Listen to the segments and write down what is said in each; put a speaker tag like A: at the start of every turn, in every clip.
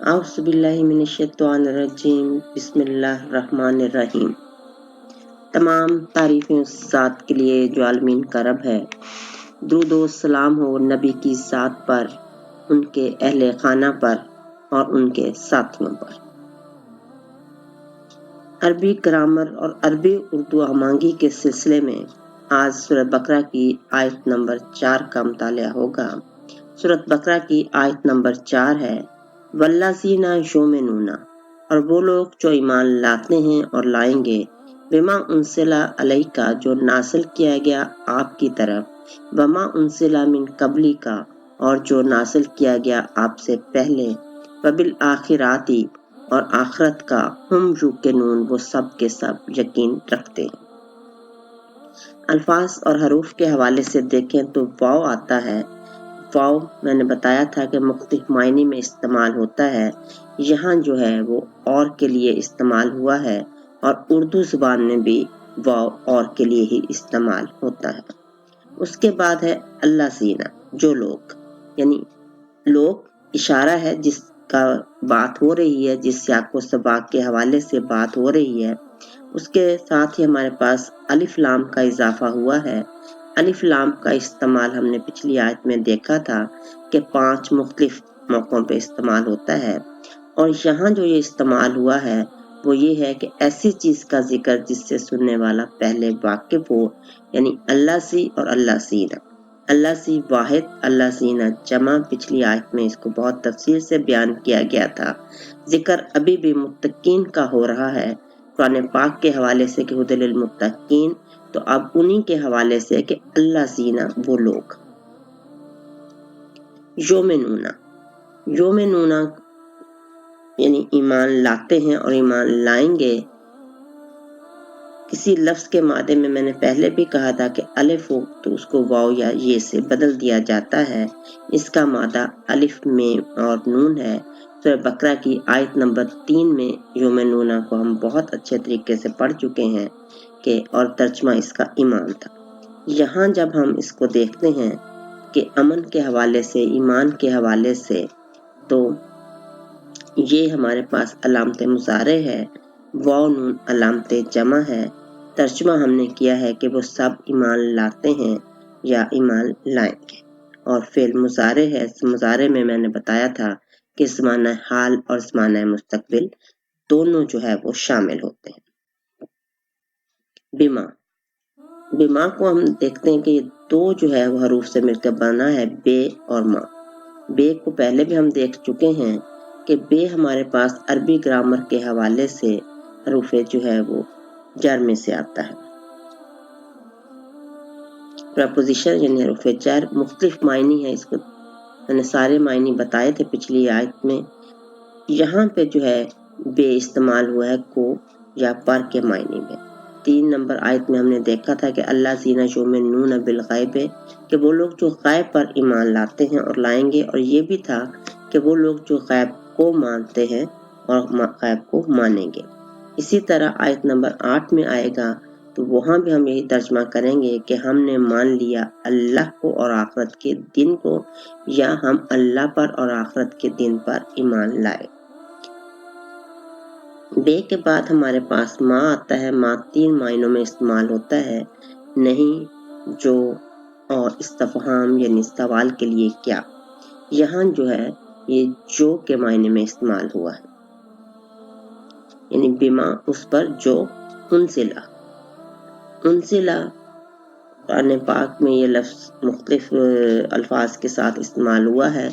A: اعوذ باللہ من الشیطان الرجیم بسم اللہ الرحمن الرحیم۔ تمام تعریفیں اس ذات کے لیے جو عالمین کا رب ہے۔ درود و سلام ہو نبی کی ذات پر، ان کے اہل خانہ پر اور ان کے ساتھیوں پر۔ عربی گرامر اور عربی اردو ہمانگی کے سلسلے میں آج سورۃ بقرہ کی آیت نمبر 4 کا مطالعہ ہوگا۔ سورۃ بقرہ کی آیت نمبر 4 ہے والذین یؤمنون، اور وہ لوگ جو ایمان لاتے ہیں اور لائیں گے، بما انزل علیک، جو نازل کیا گیا آپ کی طرف، وما انزل من قبلک، اور جو نازل کیا گیا آپ سے پہلے، وبالآخرات، اور آخرت کا، ہم یوقنون، وہ سب کے سب یقین رکھتے ہیں۔ الفاظ اور حروف کے حوالے سے دیکھیں تو واو آتا ہے۔ واو میں نے بتایا تھا کہ مختلف معنی میں استعمال ہوتا ہے، یہاں جو ہے وہ اور کے لیے استعمال ہوا ہے، اور اردو زبان میں بھی واو اور کے لیے ہی استعمال ہوتا ہے۔ اس کے بعد ہے اللہ زینہ، جو لوگ، یعنی لوگ اشارہ ہے جس کا بات ہو رہی ہے، جس سیاق و سباق کے حوالے سے بات ہو رہی ہے، اس کے ساتھ ہی ہمارے پاس الف لام کا اضافہ ہوا ہے۔ الف لام کا استعمال ہم نے پچھلی آیت میں دیکھا تھا کہ 5 مختلف موقعوں پہ استعمال ہوتا ہے، اور یہاں جو یہ استعمال ہوا ہے وہ یہ ہے کہ ایسی چیز کا ذکر جس سے سننے والا پہلے واقف ہو، یعنی اللہ سی اور اللہ سینہ۔ اللہ سی واحد، اللہ سینہ جمع، پچھلی آیت میں اس کو بہت تفصیل سے بیان کیا گیا تھا۔ ذکر ابھی بھی متقین کا ہو رہا ہے قرآن پاک کے حوالے سے کہ ہدی للمتقین، تو اب انہی کے حوالے سے کہ اللہ زینہ، وہ لوگ۔ یومنون یعنی ایمان لاتے ہیں اور ایمان لائیں گے۔ کسی لفظ کے مادے میں نے پہلے بھی کہا تھا کہ الف ہو تو اس کو واو یا یہ سے بدل دیا جاتا ہے، اس کا مادہ الف میم اور نون ہے۔ سورہ بقرہ کی آیت نمبر 3 میں یومنون کو ہم بہت اچھے طریقے سے پڑھ چکے ہیں کہ اور ترجمہ اس کا ایمان تھا۔ یہاں جب ہم اس کو دیکھتے ہیں کہ امن کے حوالے سے، ایمان کے حوالے سے، تو یہ ہمارے پاس علامت مضارع ہے، واو نون علامت جمع ہے۔ ترجمہ ہم نے کیا ہے کہ وہ سب ایمان لاتے ہیں یا ایمان لائیں گے، اور فعل مضارع ہے۔ مضارع میں نے بتایا تھا کہ زمانہ حال اور زمانہ مستقبل دونوں جو ہے وہ شامل ہوتے ہیں۔ بما کو ہم دیکھتے ہیں کہ یہ 2 جو ہے وہ حروف سے مل کر بنا ہے، بے اور ماں۔ بے کو پہلے بھی ہم دیکھ چکے ہیں کہ بے ہمارے پاس عربی گرامر کے حوالے سے حروف جو ہے وہ جر میں سے آتا ہے۔ پریپوزیشن یعنی حروف جر مختلف معنی ہے، اس کو میں نے سارے معنی بتائے تھے پچھلی آیت میں۔ یہاں پہ جو ہے بے استعمال ہوا ہے کو یا پر کے معنی میں۔ 3 نمبر آیت میں ہم نے دیکھا تھا کہ اللہ زینہ یؤمنون بالغیب، کہ وہ لوگ جو غیب پر ایمان لاتے ہیں اور لائیں گے، اور یہ بھی تھا کہ وہ لوگ جو غیب کو مانتے ہیں اور غیب کو مانیں گے۔ اسی طرح آیت نمبر 8 میں آئے گا تو وہاں بھی ہم یہی ترجمہ کریں گے کہ ہم نے مان لیا اللہ کو اور آخرت کے دن کو، یا ہم اللہ پر اور آخرت کے دن پر ایمان لائے۔ بے کے بعد ہمارے پاس ماں آتا ہے۔ ماں 3 معنوں میں استعمال ہوتا ہے، نہیں، جو، اور استفہام یعنی سوال کے لیے کیا۔ یہاں جو ہے یہ جو کے معنی میں استعمال ہوا ہے، یعنی بما اس پر جو انزلہ قرآن پاک میں یہ لفظ مختلف الفاظ کے ساتھ استعمال ہوا ہے۔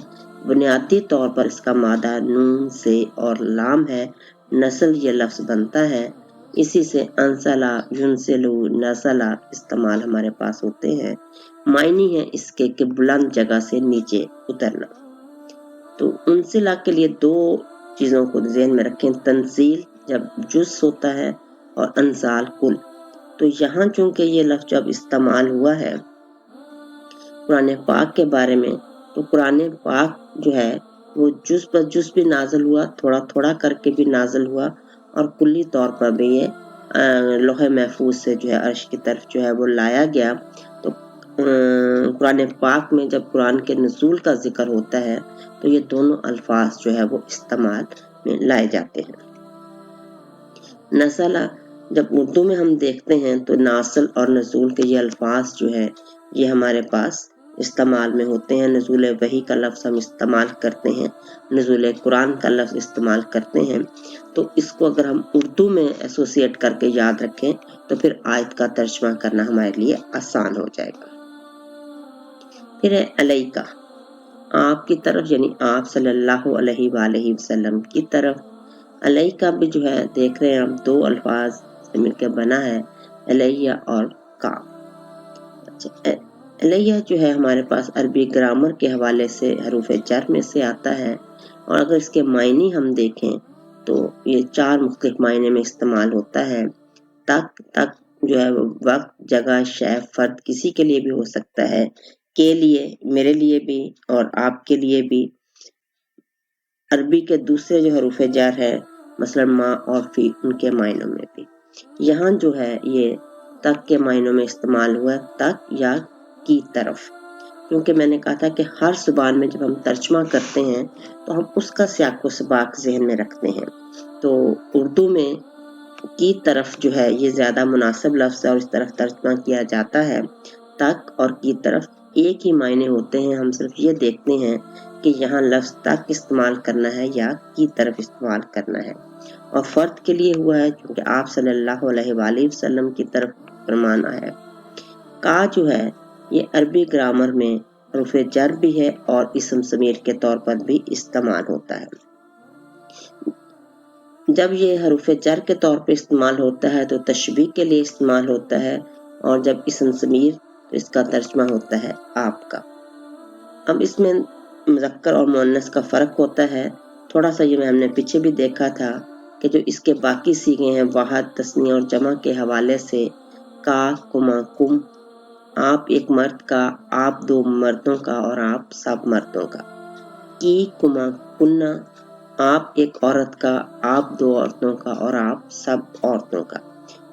A: بنیادی طور پر اس کا مادہ نون سے اور لام ہے، نسل یہ لفظ بنتا ہے، اسی سے انزلہ، ینزلو، نزلہ استعمال ہمارے پاس ہوتے ہیں۔ معنی ہے اس کے کہ بلند جگہ سے نیچے اترنا۔ تو انزلہ کے لیے 2 چیزوں کو ذہن میں رکھیں، تنزیل جب جز ہوتا ہے اور انزال کل۔ تو یہاں چونکہ یہ لفظ جب استعمال ہوا ہے قرآن پاک کے بارے میں، تو قرآن پاک جو ہے وہ جز پر جز بھی نازل ہوا، تھوڑا تھوڑا کر کے بھی نازل ہوا، اور کلی طور پر بھی یہ لوح محفوظ سے جو ہے عرش کی طرف جو ہے وہ لایا گیا۔ تو कुरान पाक में जब कुरान के नुज़ूल का जिक्र होता है तो ये दोनों अल्फाज जो है वो इस्तेमाल में लाए जाते हैं। नज़ला जब उर्दू में हम देखते हैं तो नासल और नज़ूल के ये अल्फाज जो है ये हमारे पास इस्तेमाल में होते हैं। नज़ूल वही का लफ्ज़ हम इस्तेमाल करते हैं, नज़ूल कुरान का लफ्ज़ इस्तेमाल करते हैं। तो इसको अगर हम उर्दू में एसोसिएट करके याद रखें तो फिर आयत का तर्जुमा करना हमारे लिए आसान हो जाएगा। फिर है अलैका, आपकी तरफ, यानी आप सल्लल्लाहु अलैहि वसल्लम की तरफ। अलैका भी जो है देख रहे हैं हम दो अल्फाज से मिलकर बना है, अलैया और का। अच्छा, अलैया जो है हमारे पास अरबी ग्रामर के हवाले से हरूफ जर में से आता है, और अगर इसके मायने हम देखें तो ये 4 मुख्तलिफ मायने में इस्तेमाल होता है। तक जो है वक्त, जगह, शय, फर्द किसी के लिए भी हो सकता है, के लिए, मेरे लिए भी और आपके लिए भी। अरबी के दूसरे जो हरूफ जर है मसलन मा और फी, उनके मायनों में भी। यहाँ जो है ये तक के मायनों में इस्तेमाल हुआ, तक या की तरफ, क्योंकि मैंने कहा था कि हर ज़ुबान में जब हम तर्जुमा करते हैं तो हम उसका सियाक व सबाक ज़हन में रखते हैं। तो उर्दू में की तरफ जो है ये ज़्यादा मुनासिब लफ्ज़ है और इस तरफ तर्जुमा किया जाता है। तक और की तरफ एक ही मायने होते हैं, हम सिर्फ ये देखते हैं कि यहाँ लफ्ज़ तक इस्तेमाल करना है या की तरफ इस्तेमाल करना है। और फ़र्द के लिए हुआ है क्योंकि आप सल्लल्लाहु अलैहि वसल्लम की तरफ फरमान आया है। का जो है ये अरबी ग्रामर में हरूफ जर भी है और इस्म ज़मीर के तौर पर भी इस्तेमाल होता है। जब ये हरूफ जर के तौर पर इस्तेमाल होता है तो तशबीह के लिए इस्तेमाल होता है, और जब इस्म ज़मीर तो इसका तर्जुमा होता है आपका। अब इसमें मुज़क्कर और मुअन्नस का फ़र्क होता है थोड़ा सा, ये हमने पीछे भी देखा था कि जो इसके बाकी सीगे हैं वाहद, तस्नीया और जमा के हवाले से, का, कुमा, कुम, आप एक मर्द का, आप दो मर्दों का और आप सब मर्दों का। की, कुमा, कुन्ना, आप एक औरत का, आप दो औरतों का और आप सब औरतों का।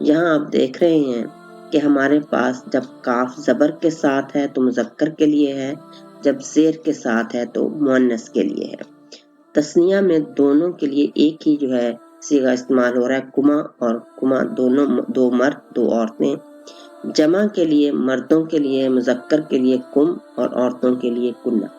A: यहाँ आप देख रहे हैं कि हमारे पास जब काफ ज़बर के साथ है तो मुज़क्कर के लिए है, जब ज़ेर के साथ है तो मुअन्नस के लिए है। तस्निया में दोनों के लिए एक ही जो है सीगा इस्तेमाल हो रहा है, कुमा और कुमा, दोनों, दो मर्द दो औरतें। जमा के लिए मर्दों के लिए, मुज़क्कर के लिए कुम और औरतों के लिए कुन्ना।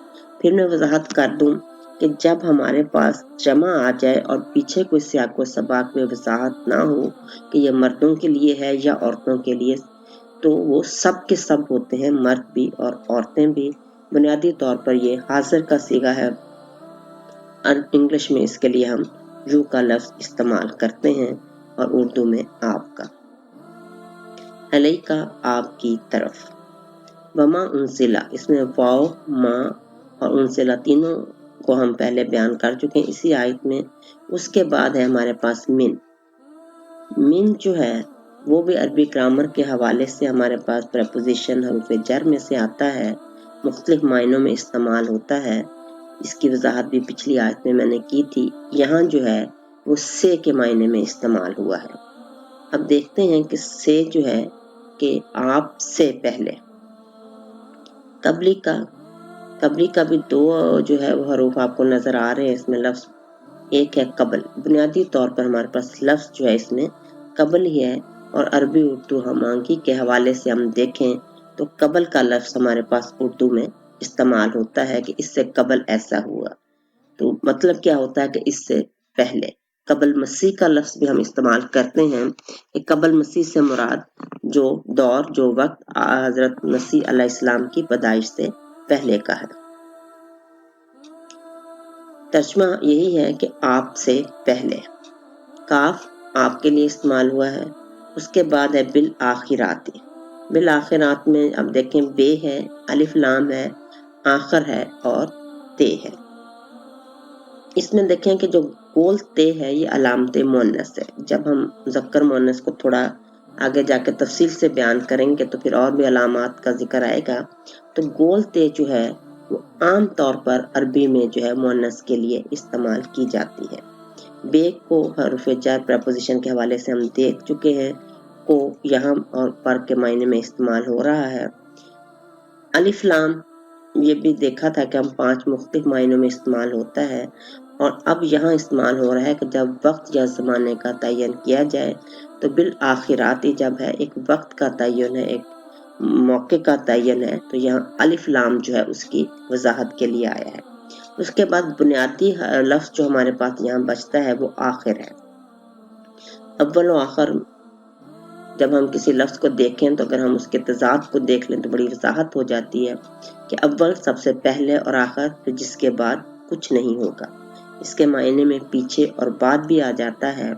A: फिर मैं वजाहत कर दूं कि जब हमारे पास जमा आ जाए और पीछे कोई सियाक व सबाक में वजाहत ना हो कि ये मर्दों के लिए है या औरतों के लिए, तो वो सब के सब होते हैं, मर्द भी और औरतें भी। बुनियादी तौर पर ये हाजिर का सीगा है और इंग्लिश में इसके लिए हम यू का लफ्ज़ इस्तेमाल करते हैं और उर्दू में आपका। अलैका, आपकी तरफ। वमा उनसिला, इसमें वाव, मा और उनसिला तीनों को हम पहले बयान कर चुके हैं इसी आयत में। उसके बाद है हमारे पास मिन। मिन जो है वो भी अरबी ग्रामर के हवाले से हमारे पास प्रपोजिशन हरूफ जर में से आता है, मुख्तलिफ मायनों में इस्तेमाल होता है। इसकी वजाहत भी पिछली आयत में मैंने की थी। यहाँ जो है वो से के मायने में इस्तेमाल हुआ है। अब देखते हैं कि से जो है कि आप से पहले। कबली का भी दो जो है वो हरूफ आपको नजर आ रहे हैं इसमें लफ्ज़। एक है कबल, बुनियादी तौर पर हमारे पास लफ्ज़ जो है इसमें कबल ही है, और अरबी उर्दू हमांगी के हवाले से हम देखें तो कबल का लफ्ज़ हमारे पास उर्दू में इस्तेमाल होता है कि इससे कबल ऐसा हुआ। तो मतलब क्या होता है कि इससे पहले। कबल मसीह का लफ्ज़ भी हम इस्तेमाल करते हैं कि कबल मसीह से मुराद जो दौर, जो वक्त हज़रत मसीह अलैहिस्सलाम की पैदाइश से पहले का है। तर्जुमा यही है कि आप से पहले। काफ आपके लिए इस्तेमाल हुआ है। उसके बाद है बिल आखिराती। बिल आखिरात में अब देखें बे है, अलिफ लाम है, आखिर है और ते है। इसमें देखें कि जो गोल ते है ये अलामत मुअन्नस है। जब हम मुज़क्कर मुअन्नस को थोड़ा आगे जाके तफसील से बयान करेंगे तो फिर और भी अलामात का जिक्र आएगा। तो गोल ते जो है वो आम तौर पर अरबी में जो है मुअन्नस के लिए इस्तेमाल की जाती है। बे को हरूफ जर प्रपोजिशन के हवाले से हम देख चुके हैं, को यहाँ और पर के मायने में इस्तेमाल हो रहा है। अलिफ लाम ये भी देखा था कि हम 5 मुख्तलिफ मायनों में इस्तेमाल होता है, और अब यहाँ इस्तेमाल हो रहा है कि जब वक्त या ज़माने का तयन किया जाए तो बिल आखिराती जब है एक वक्त का तयन है, एक मौके का तयन है, तो यहाँ अलिफ लाम जो है उसकी वजाहत के लिए आया है। उसके बाद बुनियादी लफ्ज़ जो हमारे पास यहाँ बचता है वो आखिर है। अव्वल और आखिर जब हम किसी लफ्ज़ को देखें तो अगर हम उसके तज़ाद को देख लें तो बड़ी वजाहत हो जाती है कि अव्वल सबसे पहले और आखिर फिर जिसके बाद कुछ नहीं होगा। इसके मायने में पीछे और बाद भी आ जाता है।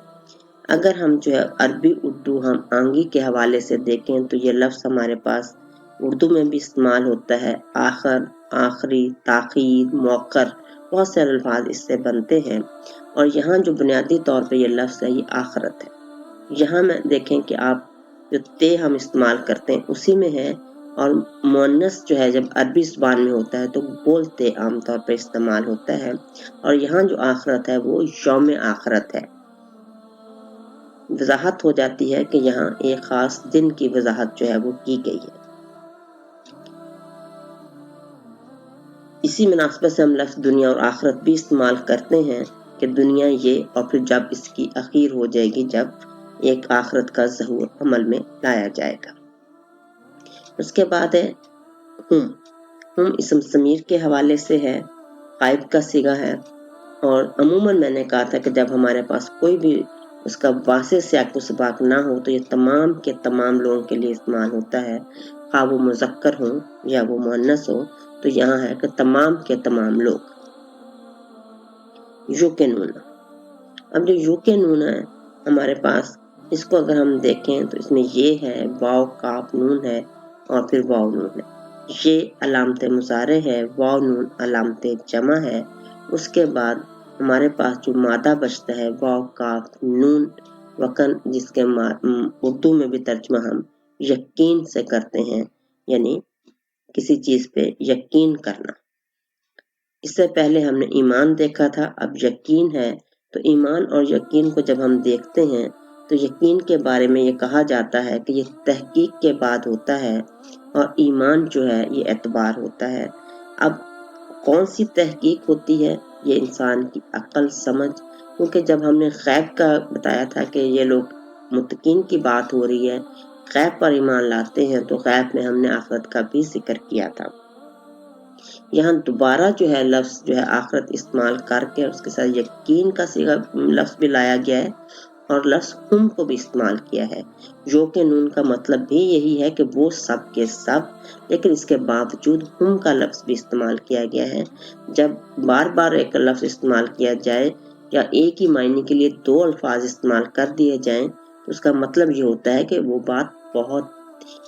A: अगर हम जो है अरबी उर्दू हम आंगी के हवाले से देखें तो ये लफ्ज़ हमारे पास उर्दू में भी इस्तेमाल होता है। आखिर, आखिरी, ताख़ीर, मौक़र, बहुत से अल्फाज इससे बनते हैं, और यहाँ जो बुनियादी तौर पे ये लफ्ज़ है ये आखिरत है। यहाँ में देखें कि आप जो ते हम इस्तेमाल करते हैं उसी में है, और मुअन्नस जो है जब अरबी ज़बान में होता है तो बोलते आमतौर पर इस्तेमाल होता है, और यहाँ जो आखिरत है वो यौम आखिरत है। वजाहत हो जाती है कि यहाँ एक ख़ास दिन की वजाहत जो है वो की गई है। इसी मुनासबत से हम लफ्ज़ दुनिया और आखिरत भी इस्तेमाल करते हैं कि दुनिया ये, और फिर जब इसकी आखिर हो जाएगी, जब एक आखिरत का ज़हूर अमल में लाया जाएगा। उसके बाद है हम इसम ज़मीर के हवाले से है, गायब का सिगा है, और अमूमन मैंने कहा था कि जब हमारे पास कोई भी उसका वासे सियाक़ व सबाक़ ना हो तो ये तमाम के तमाम लोगों के लिए इस्तेमाल होता है, खा वो मुज़क्कर हो या वो मुअन्नस हो। तो यहाँ है कि तमाम के तमाम लोग। युकिनूना, अब जो युकिनूना है हमारे पास, इसको अगर हम देखें तो इसमें ये है, वाव काफ नून है और फिर वाव नून है। ये अलामत मुज़ारे है, वाव नून अलामत जमा है। उसके बाद हमारे पास जो मादा बचता है वाव काफ नून वकन, जिसके उर्दू में भी तर्जुमा हम यकीन से करते हैं, यानी किसी चीज पे यकीन करना। इससे पहले हमने ईमान देखा था, अब यकीन है। तो ईमान और यकीन को जब हम देखते हैं तो यकीन के बारे में ये कहा जाता है कि ये तहकीक के बाद होता है, और ईमान जो है ये एतबार होता है। अब कौन सी तहकीक होती है? ये इंसान की अक्ल समझ, क्योंकि जब हमने गैब का बताया था कि ये लोग मुत्तकीन की बात हो रही है, गैब पर ईमान लाते हैं, तो गैब में हमने आखिरत का भी जिक्र किया था। यहाँ दोबारा जो है लफ्ज़ जो है आखिरत इस्तेमाल करके उसके साथ यकीन का सीगा लफ्ज़ भी लाया गया है, और लफ्ज़ हम को भी इस्तेमाल किया है। जो के नून का मतलब भी यही है कि वो सब के सब, लेकिन इसके बावजूद हम का लफ्ज़ भी इस्तेमाल किया गया है। जब बार बार एक लफ्ज़ इस्तेमाल किया जाए या एक ही मायने के लिए दो अल्फाज इस्तेमाल कर दिए जाएं, तो उसका मतलब ये होता है कि वो बात बहुत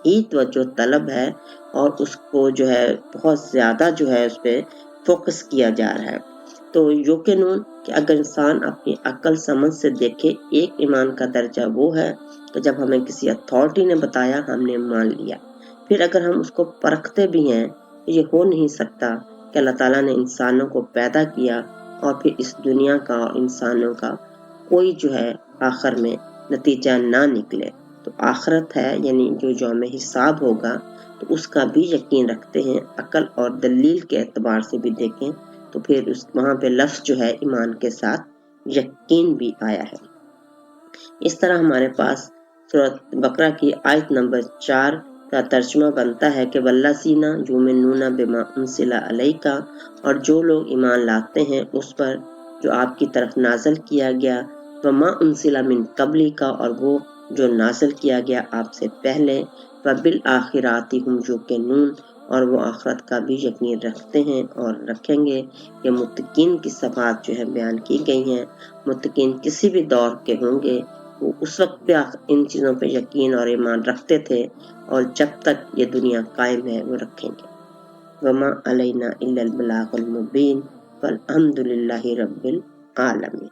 A: ही तवज्जो तलब है, और उसको जो है बहुत ज़्यादा जो है उस पर फोकस किया जा रहा है। तो यकीनन कि अगर इंसान अपनी अक्ल समझ से देखे, एक ईमान का दर्जा वो है कि जब हमें किसी अथॉरिटी ने बताया हमने मान लिया। फिर अगर हम उसको परखते भी हैं तो ये हो नहीं सकता कि अल्लाह ताला ने इंसानों को पैदा किया और फिर इस दुनिया का और इंसानों का कोई जो है आखिर में नतीजा ना निकले। तो आखिरत है, यानी जो यौम हिसाब होगा, तो उसका भी यकीन रखते हैं। अक्ल और दलील के एतबार से भी देखें तो फिर उस वहाँ पे लफ्ज़ जो है ईमान के साथ यकीन भी आया है। इस तरह हमारे पास सूरत बकरा की आयत नंबर 4 का तर्जुमा बनता है कि वल्लज़ीना युमिनूना बिमा उनसिला अलैका, और जो लोग ईमान लाते हैं उस पर जो आपकी तरफ नाज़िल किया गया, वमा उनसिला मिन क़ब्लिका, और वो जो नाज़िल किया गया आपसे पहले, वबिल आखिराति हुम युकिनून, और वो आखिरत का भी यकीन रखते हैं और रखेंगे। ये मुत्तकीन की सिफ़ात जो है बयान की गई हैं। मुत्तकीन किसी भी दौर के होंगे, वो उस वक्त पे इन चीज़ों पे यकीन और ईमान रखते थे, और जब तक ये दुनिया कायम है वो रखेंगे। वमा अलैना इल्लल बलागुल मुबीन, वल्हम्दुलिल्लाहि रब्बिल आलमीन।